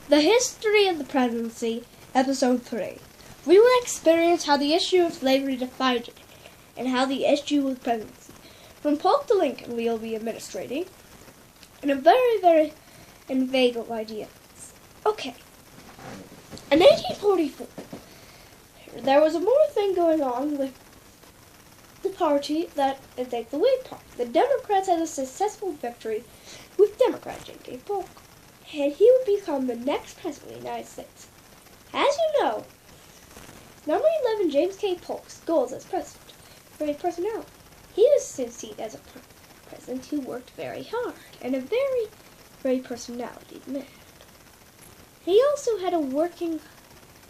The History of the Presidency, Episode 3. We will experience how the issue of slavery defined it, and how the issue of presidency. From Polk to Lincoln we will be administrating, and a very invasive ideas. Okay. In 1844, there was a more thing going on with the party that is like the Whig Party. The Democrats had a successful victory with Democrat J.K. Polk, and he would become the next president of the United States. As you know, number 11, James K. Polk's goals as president, for his personality. He was succeed as a president who worked very hard, and a very personality man. He also had a working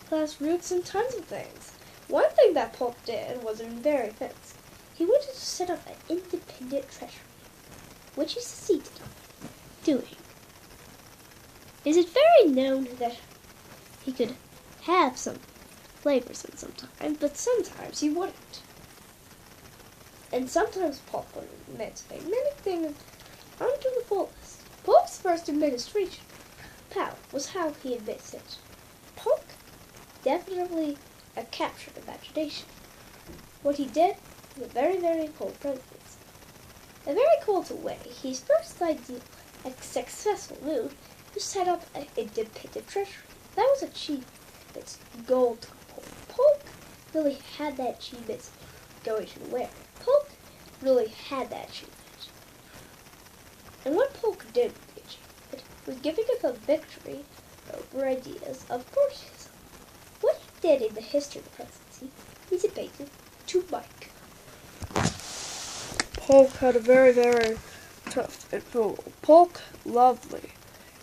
class roots in tons of things. One thing that Polk did was very fancy. He wanted to set up an independent treasury, which he succeeded doing. It is very known that he could have some flavors in sometimes, but sometimes he wouldn't. And sometimes Polk would admit to many things onto the fullest. Polk's first administration power was how he admits it. Polk definitely captured imagination. What he did was a very cold presidency. A very cold way. His first idea, a successful move, was set up an independent treasury. That was achieved. It's gold to Polk. Polk really had that achievement going to where? Polk really had that achievement. And what Polk did with the achievement was giving us a victory over ideas of Portism. What he did in the history of the presidency is debated to Mike. Polk had a very tough and brutal. Polk lovely,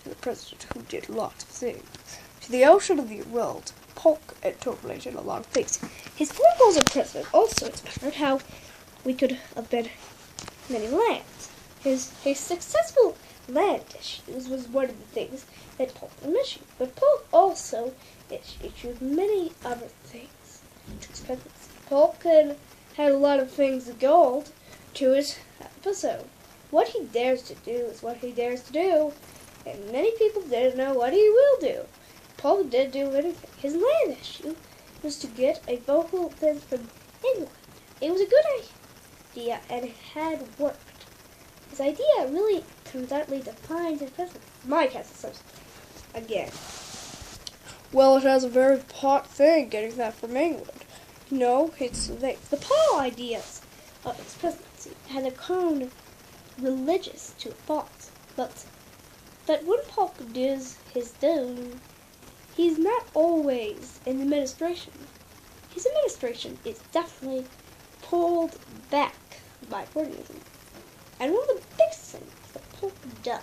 and the president who did lots of things. To the ocean of the world, Polk interpolated a lot of things. His four goals as president also inspired how we could have been many lands. His successful land issues was one of the things that Polk issued, but Polk also issued many other things to his presidency. Polk had a lot of things of gold to his episode. What he dares to do is what he dares to do, and many people didn't know what he will do. Polk did do anything. His land issue was to get a vocal thing from England. It was a good idea, and it had worked. His idea really completely defines his president. Mike has to say again. Well, it has a very hot thing getting that from England. No, it's the Paul ideas of his presidency had a cone religious to a fault, but when Polk does his doing, he's not always in the administration. His administration is definitely pulled back by Portism. And one of the biggest things that Polk does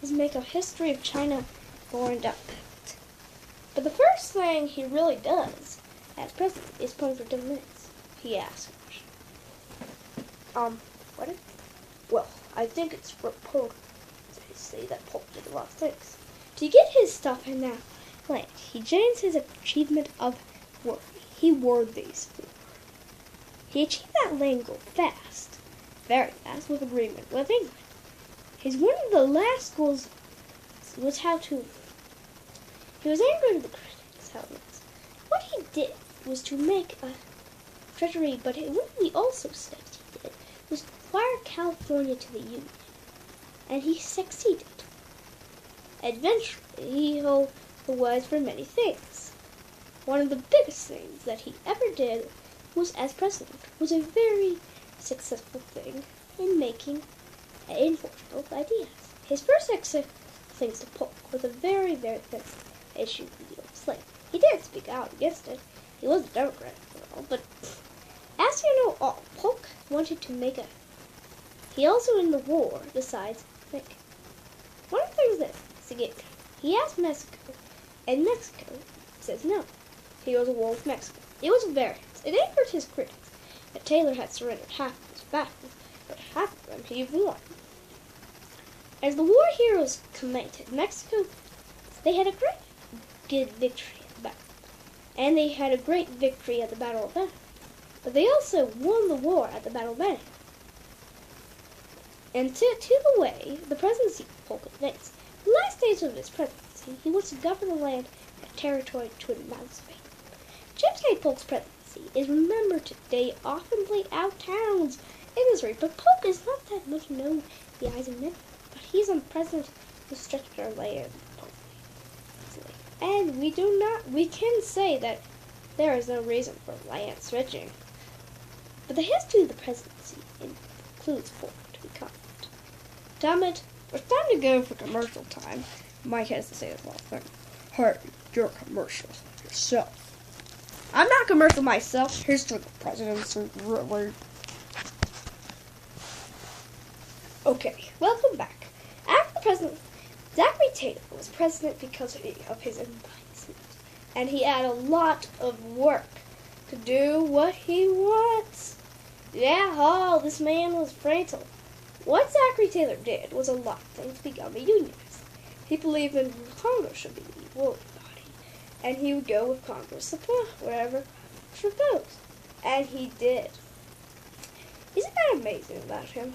is make a history of China going up. But the first thing he really does as president is point for 10 minutes. He asks a question. What? Well, I think it's for Polk. They say that Polk did a lot of things. To get his stuff in that land, he gains his achievement of work. He wore these four. He achieved that land goal fast, very fast, with agreement with England. His one of the last goals was how to. He was angry with the critics, how it was. What he did was to make a treasury, but one of the also steps he did was to acquire California to the Union, and he succeeded. Eventually, he held the wise for many things. One of the biggest things that he ever did was as president was a very successful thing in making enforceable ideas. His first things to Polk was a very offensive issue of the slavery. He didn't speak out against it. He was a Democrat after all, but as you know all, Polk wanted to make a. He also in the war decides to make. One of the things that he asked Mexico, and Mexico says no. He goes to war with Mexico. It was very. It angered his critics that Taylor had surrendered half of his battles, but half of them he won. As the war heroes commented, Mexico, they had a good victory at the battle, and they had a great victory at the Battle of Bannock. But they also won the war at the Battle of Bannock. And to the way the presidency of Polk advanced, the last days of his presidency, presidency, he wants to govern the land and territory to emancipate. James K. Polk's presidency is remembered today, often laid out towns in Missouri, but Polk is not that much known in the eyes of many. But he's a president who stretched our land easily. And we can say that there is no reason for land stretching. But the history of the presidency includes Polk to be covered. Damn it, it's time to go for commercial time. Mike has to say this last thing. Hey, you're commercial yourself. I'm not commercial myself. Here's to the presidency, really. Okay, welcome back. After the president, Zachary Taylor was president because of his advisement, and he had a lot of work to do what he wants. Yeah, this man was frail. What Zachary Taylor did was a lot of things to become a unionist. He believed in Congress should be the ruling body, and he would go with Congress support whatever was proposed, and he did. Isn't that amazing about him?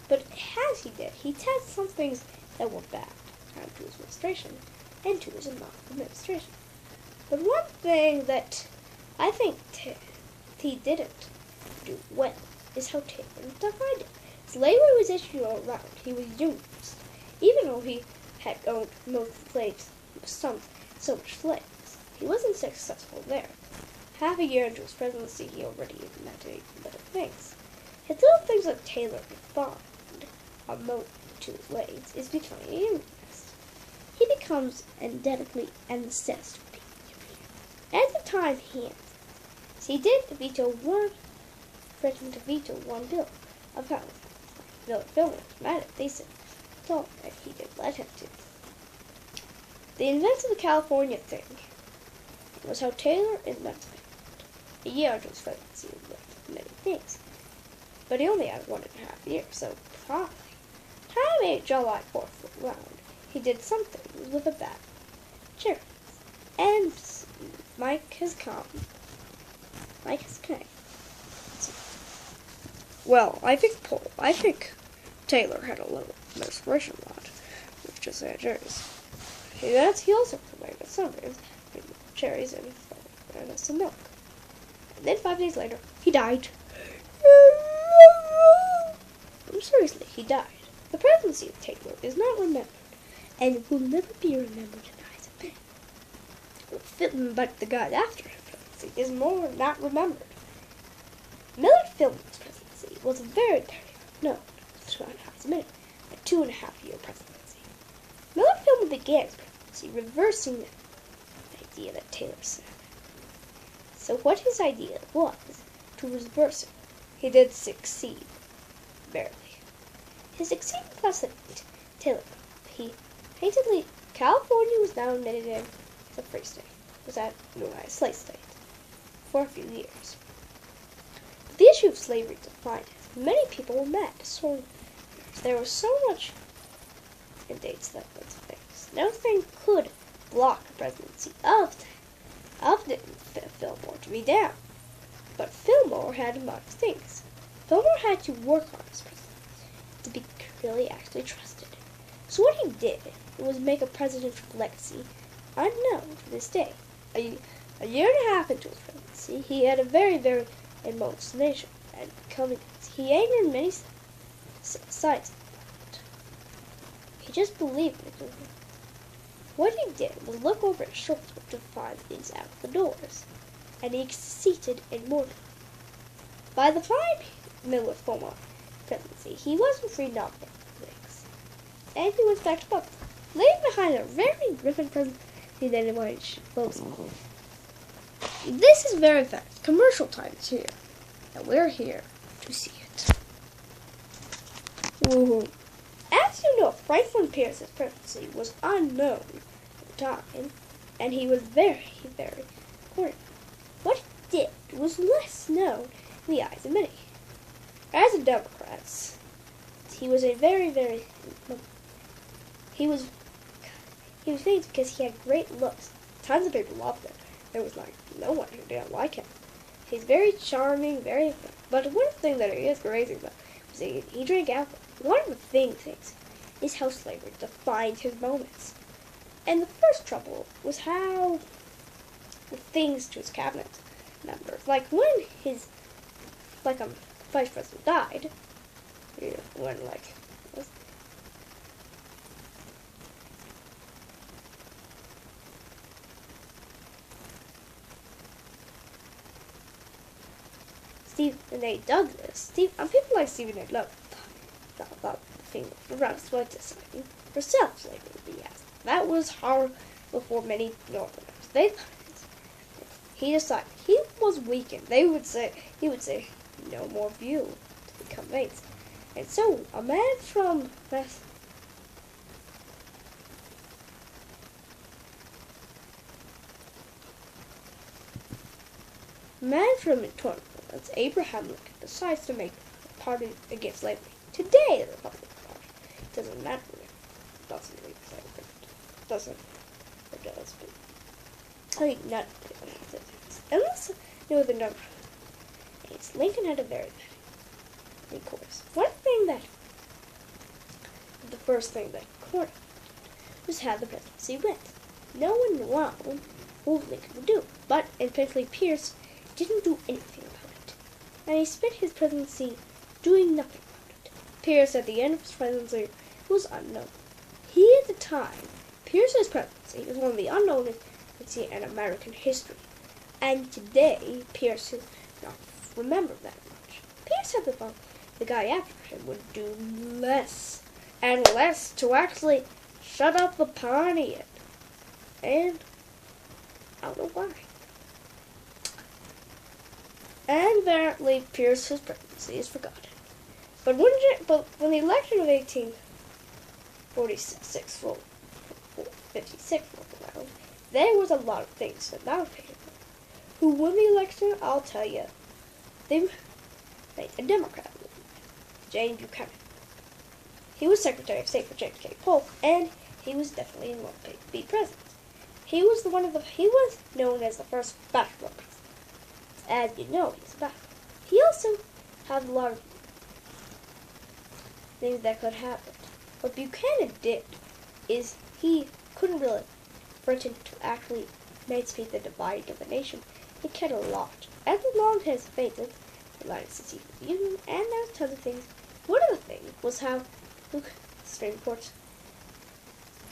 But as he did, he tested some things that were bad to his administration and to his administration. But one thing that I think he didn't do well is how Taylor defined it. Slavery was issued all around. He was unionist, even though he had owned most slaves, so much slaves. He wasn't successful there. Half a year into his presidency, he already implemented better things. His little things that Taylor defined a motive to his ways is becoming a unionist. He becomes endemically obsessed with people. At the time he did veto one bill of Congress. Bill was mad. They said no, and he didn't let him to. The invention of the California thing was how Taylor invented it. A year into his presidency, he invented many things, but he only had 1.5 years, so probably time ain't July 4th around. He did something with a bad chair, and Mike has come. Well, I think Taylor had a little administration lot with just cherries. He also provided some cherries and some milk. And then 5 days later, he died. Seriously, he died. The presidency of Taylor is not remembered, and will never be remembered in the eyes of men. But the guy after his presidency is more not remembered. Millard Fillmon's presidency was very, very known to eyes of men, a 2.5-year presidency. Millard Fillmon began his presidency reversing the idea that Taylor said. So what his idea was to reverse it, he did succeed, barely. His succeeding president, Taylor, California was now admitted in as a free state, was that known as a slave state, for a few years. But the issue of slavery defined it. Many people were mad. So there was so much in dates that was things. Nothing could block the presidency of Fillmore to be down. But Fillmore had among things. Fillmore had to work on his presidency to be really actually trusted. So what he did was make a presidential legacy unknown to this day. A year and a half into his presidency, he had a very, very emotional nation, and he angered many sides of it. He just believed in it. What he did was look over his shoulder to find things out the doors, and he succeeded in more. By the time Millard Fillmon presidency, he wasn't free nominal things, and he was back to public, leaving behind a very different presidency than anyone votes on. This is very fast. Commercial time is here, and we're here to see it. Woohoo! As you know, Franklin Pierce's presidency was unknown at the time, and he was very, very important. What he did was less known in the eyes of many. As a Democrat, he was a very, very... He was famous because he had great looks. Tons of people loved him. There was no one who didn't like him. He's very charming, but one thing that he is crazy about is he drank alcohol. One of the things is how slavery defined his moments. And the first trouble was how the things to his cabinet members, like when his vice president died, when Stephen A. Douglas, people like Stephen A. Douglas thought the thing was what deciding for self-slavery would be asked. That was horrible for many Northerners. They thought he decided he was weakened. He would say no more view to become mates. And so a man from Torrance, Abraham Lincoln, decides to make a party against slavery. Today, the Republican Party doesn't matter. It doesn't really slavery. It doesn't. It does. But I think not. Unless the number. Lincoln had a very bad course. The first thing that Corn was how the presidency went. No one knew what Lincoln would do, but particularly Pierce didn't do anything about it, and he spent his presidency doing nothing about it. Pierce, at the end of his presidency, was unknown. At the time, Pierce's presidency was one of the unknownest in American history, and today Pierce is not remembered that much. Pierce had the guy after him would do less and less to actually shut up the party, and I don't know why. And apparently Pierce's presidency is forgotten. But when the election of 1856 rolled around, there was a lot of things that now paid for. Who won the election? I'll tell you. They made a Democrat, James Buchanan. He was Secretary of State for James K. Polk, and he was definitely in one to be president. He was known as the first basketball president. As you know, he's a basketball. He also had a lot of things that could happen. What Buchanan did is he couldn't really Britain to actually emancipate the dividing of the nation. He cared a lot. As long as fated the United States Union, and there's tons of things. One of the things was how the Supreme Court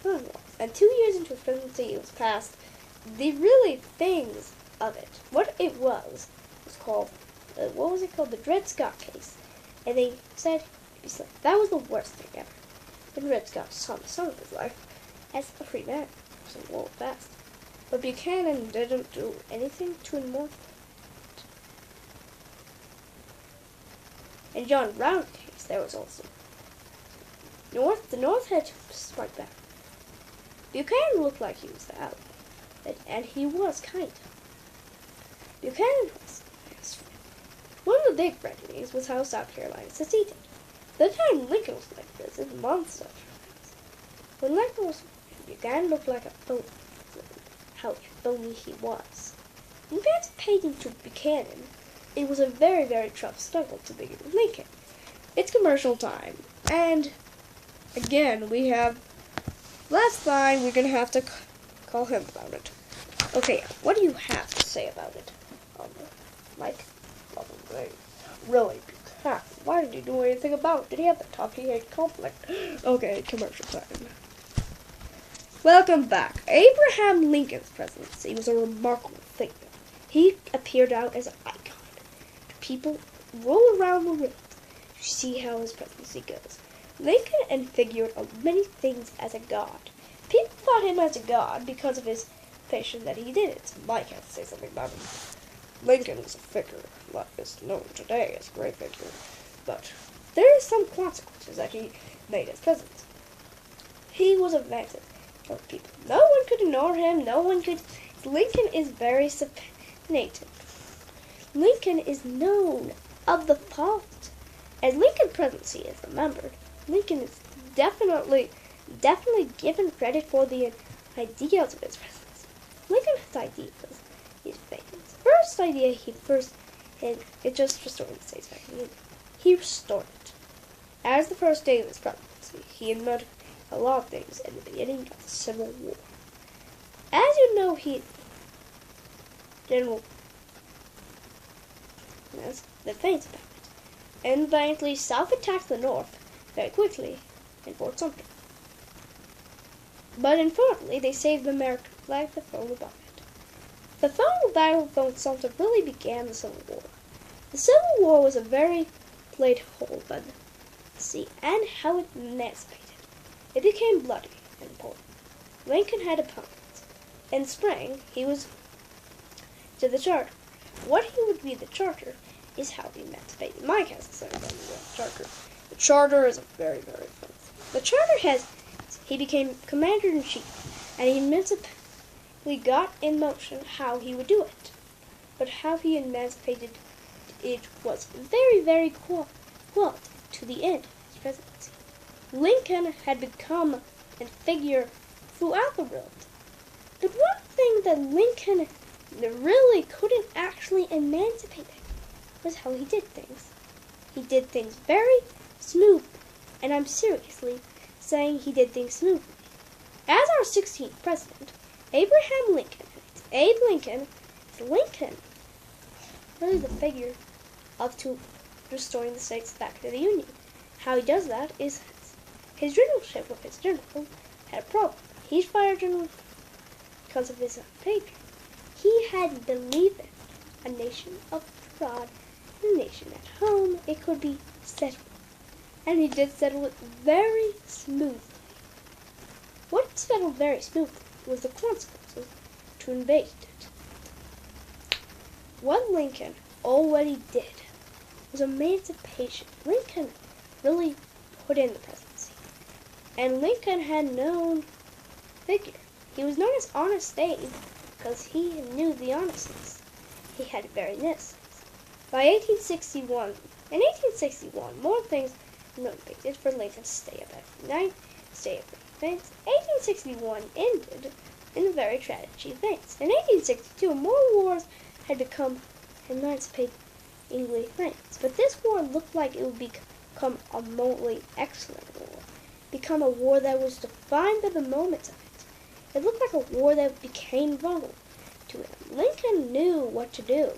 was. And 2 years into his presidency, it was passed. The really things of it, what it was called, what was it called? The Dred Scott case. And they said that was the worst thing ever. And Dred Scott saw the son of his life as a free man. So well fast. But Buchanan didn't do anything to immortalize it. In John Brown's case, there was also the North had to strike back. Buchanan looked like he was the ally, and he was kind of. Buchanan was one of the big tragedies was how South Carolina seceded. The time Lincoln was like this is months after. When Lincoln was Buchanan looked like a phony, how phony he was. In participating to Buchanan, it was a very, very tough struggle to begin with Lincoln. It's commercial time, and again, we have last time we're going to have to call him about it. Okay, what do you have to say about it? Mike? Really, Buchanan. Why did he do anything about it? Did he have the tough he hate conflict? Okay, commercial time. Welcome back. Abraham Lincoln's presidency was a remarkable thing. He appeared out as an icon to people roll around the world to see how his presidency goes. Lincoln figured on many things as a god. People thought him as a god because of his passion that he did it. Mike has to say something about him. Lincoln is a figure that is known today as a great figure, but there are some consequences that he made as president. He was a man of people. No one could ignore him. Lincoln is very opinionated. Lincoln is known of the fault. As Lincoln's presidency is remembered, Lincoln is definitely given credit for the ideas of his presidency. Lincoln's ideas, his famous first idea, it just restored the state's back in the Union. He restored it. As the first day of his presidency, he admitted a lot of things in the beginning of the Civil War. know General the faint about it, and valiantly self-attacked the North very quickly in Fort Sumter. But unfortunately, they saved the American flag that fell above it. The final battle of Fort Sumter really began the Civil War. The Civil War was a very played hold by the sea and how it emancipated. It became bloody and important. Lincoln had opponents. In spring, he was to the charter. What he would be the charter is how he emancipated. Mike has to say about the charter. The charter is a very, very fun thing. The charter has, he became commander-in-chief, and he immediately got in motion how he would do it. But how he emancipated it was very, very quite to the end of his presidency. Lincoln had become a figure throughout the world. But one thing that Lincoln really couldn't actually emancipate was how he did things. He did things very smoothly, and I'm seriously saying he did things smoothly. As our 16th president, Abraham Lincoln, Abe Lincoln, Lincoln, really the figure of to restoring the states back to the Union. How he does that is his generalship with his general had a problem. He's fired general because of his behavior. He had believed in a nation of God, a nation at home, it could be settled. And he did settle it very smoothly. What settled very smoothly was the consequences to invade it. What Lincoln already did was emancipation. Lincoln really put in the presidency. And Lincoln had known figure. He was known as Honest Abe because he knew the honestness. He had very innocence. By 1861, more things were motivated for Lincoln to stay up every night, stay up every events. 1861 ended in a very tragic events. In 1862, more wars had become emancipated English France. But this war looked like it would become a morally excellent war. Become a war that was defined by the moments of it. It looked like a war that became vulnerable to him. Lincoln knew what to do.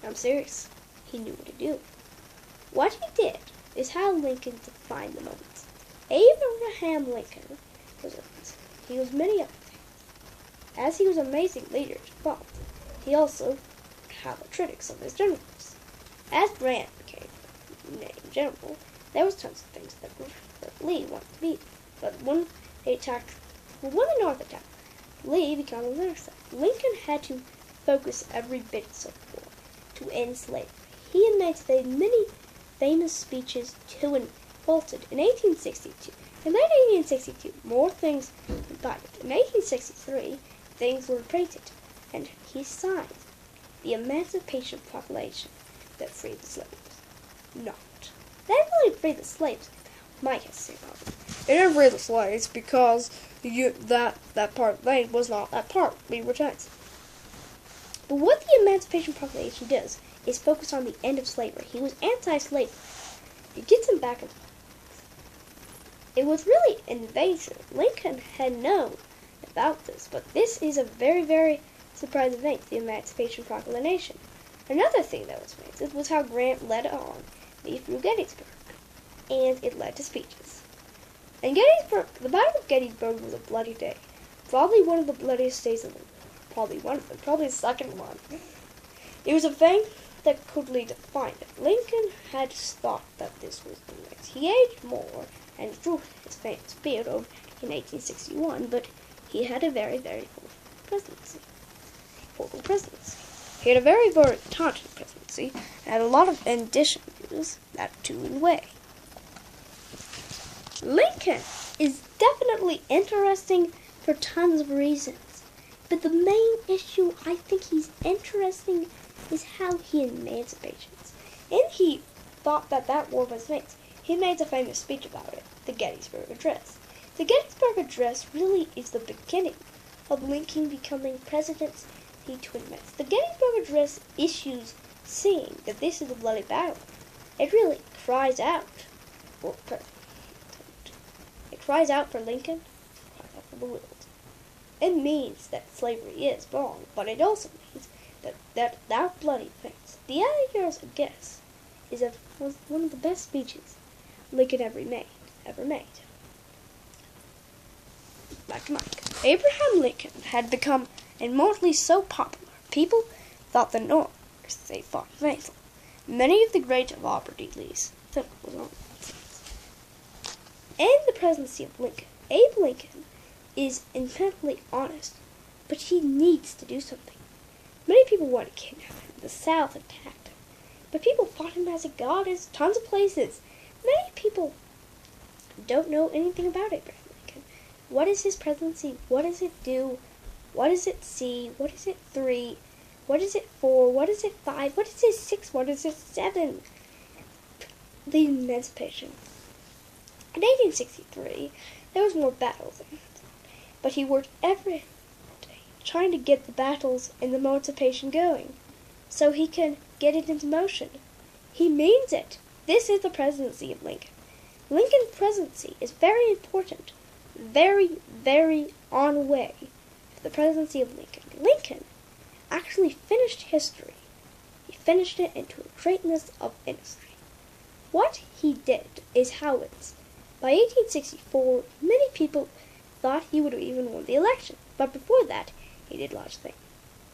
I'm serious. He knew what to do. What he did is how Lincoln defined the moments. Abraham Lincoln he was many other things. As he was an amazing leader to follow, he also had the critics of his generals. As Grant became named general, there was tons of things that Lee wanted to be. But when the North attacked, Lee became on the other side. Lincoln had to focus every bit of the war to end slavery. He made many famous speeches to and vaulted in 1862. In late 1862, more things were invited. In 1863, things were printed, and he signed the Emancipation Proclamation that freed the slaves. Not. They didn't really free the slaves. Mike has to say about it. They didn't free the slaves because that part was not that part. We were taxed. But what the Emancipation Proclamation does is focus on the end of slavery. He was anti-slavery. It gets him back into politics. It was really invasion. Lincoln had known about this, but this is a very, very surprising event, the Emancipation Proclamation. Another thing that was made was how Grant led on through Gettysburg, and it led to speeches. And Gettysburg, the Battle of Gettysburg was a bloody day. Probably one of the bloodiest days of the war. Probably one of them. Probably the second one. It was a thing that quickly defined it. Lincoln had thought that this was the way. He aged more and drew his famous beard over in 1861, but he had a very, very full presidency. He had a very, very taunting presidency, and a lot of additions that to in way. Lincoln is definitely interesting for tons of reasons, but the main issue I think he's interesting is how he emancipates. And he thought that war was made. He made a famous speech about it, the Gettysburg Address. The Gettysburg Address really is the beginning of Lincoln becoming president to advance. The Gettysburg Address issues saying that this is a bloody battle. It really cries out for Lincoln, cries out for the world. It means that slavery is wrong, but it also means that bloody things. The other year's guess is that was one of the best speeches Lincoln ever made. Back to Mike. Abraham Lincoln had become immortally so popular, people thought the North they fought faithful. Many of the great Liberty leaders thought it was wrong. In the presidency of Lincoln, Abe Lincoln is intently honest, but he needs to do something. Many people wanted to kidnap him. The South attacked him, but people fought him as a god in tons of places. Many people don't know anything about Abraham Lincoln. What is his presidency? What does it do? What does it see? What is it 3? What is it 4? What is it 5? What is it 6? What is it 7? The emancipation. In 1863, there was more battles, but he worked every day trying to get the battles and the emancipation going, so he can get it into motion. He means it. This is the presidency of Lincoln. Lincoln's presidency is very important, very, very on way to the presidency of Lincoln. Lincoln actually finished history. He finished it into a greatness of industry. What he did is how it's. By 1864, many people thought he would have even won the election, but before that, he did lots of things.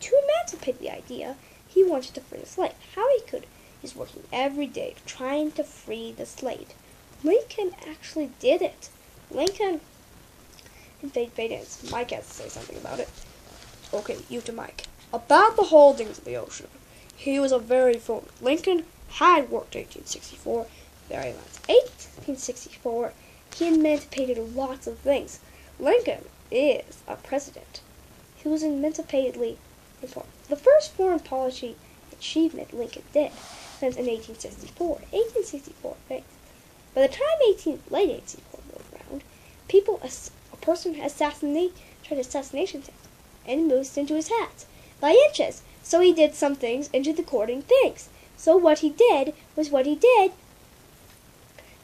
To emancipate the idea, he wanted to free the slave. How he could is working every day trying to free the slave. Lincoln actually did it. Lincoln, Mike has to say something about it. Okay, you to Mike. About the holdings of the ocean. He was a very fool. Lincoln had worked 1864 very much. 1864, he emancipated lots of things. Lincoln is a president who was emancipatedly important. The first foreign policy achievement Lincoln did since in 1864. 1864, right? By the time late 1864 rolled around, a person tried assassination attempt and moved into his hat by inches. So he did some things into the courting things. So what he did was what he did,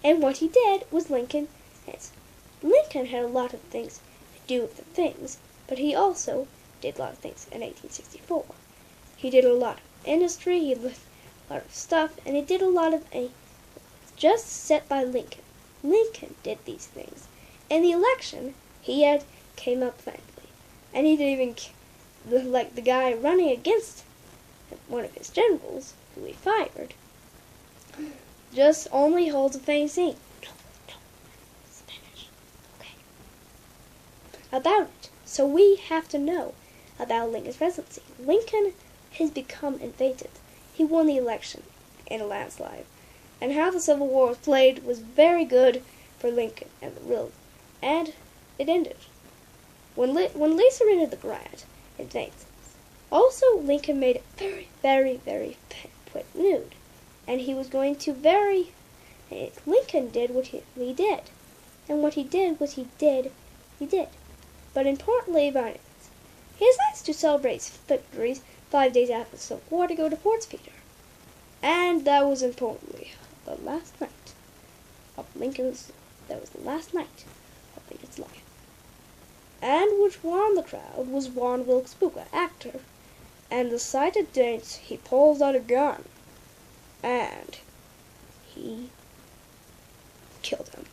and what he did was Lincoln had a lot of things to do with the things, but he also did a lot of things in 1864. He did a lot of industry, he did a lot of stuff, and he did a lot of just set by Lincoln. Lincoln did these things. In the election, he came up finally, and he didn't even the guy running against one of his generals, who he fired, just only holds a faint scene. Spanish. Okay. About it. So we have to know about Lincoln's presidency. Lincoln has become invaded. He won the election in a landslide. And how the Civil War was played was very good for Lincoln and it ended. When Lisa entered the Grant, it made sense. Also, Lincoln made it very, very, very quick nude. And he was going to Lincoln did what he did. And what he did was he did. But importantly about it, he decides to celebrate victories 5 days after the Civil War to go to Fort Peter. And that was importantly the last night of Lincoln's life. And which won the crowd was Warren Wilkes Booker, actor. And the sighted dance, he pulls out a gun. And he killed him.